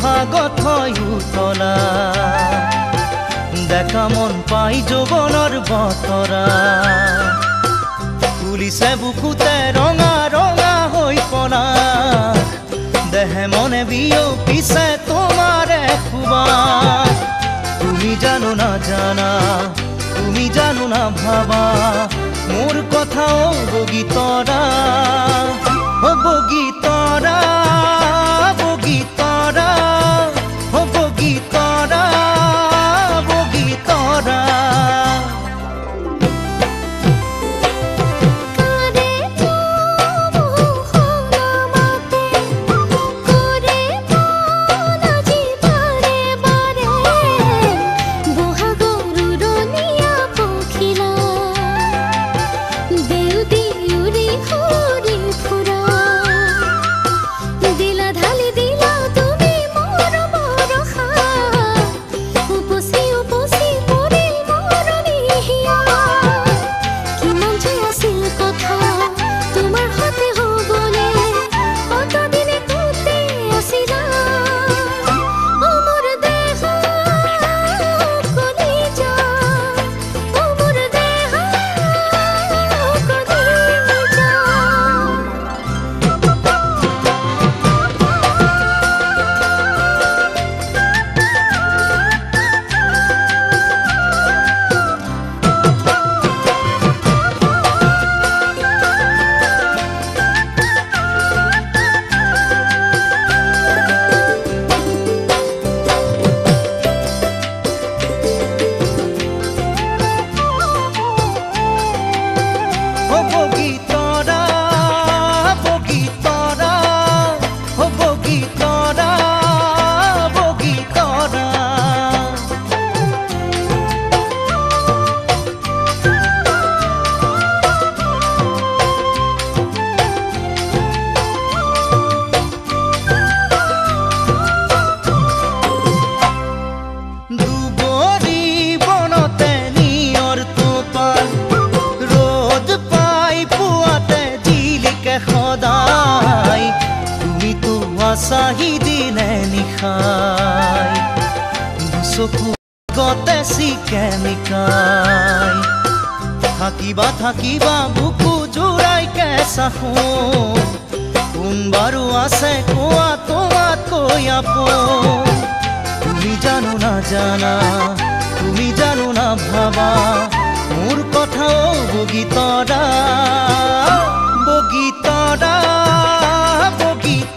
বহাগত হয় উতলা দেখা মন পাই যৌৱনৰ বতৰা তুলিছে বুকুতে ৰঙা ৰঙা হৈ পনা দেহে মনে বিয়পিছে তোমাৰে সুবাস তুমি জানো না জানা তুমি জানো না ভাবা মোৰ কথাও বগীতৰা ও বগীতৰা বগীতৰা ও বগীতৰা বগীতৰা চাহি দিনে নিশাই চকু গতে চিকেনিকাই থাকিবা থাকিবা বুকু জোৰাই কেঁচা কোন বাৰু আছে কোৱা তোমাতকৈ আপোন তুমি জানো না জানা তুমি জানো না ভাবা মোৰ কথাও বগীতৰা বগীতৰা বগীতৰা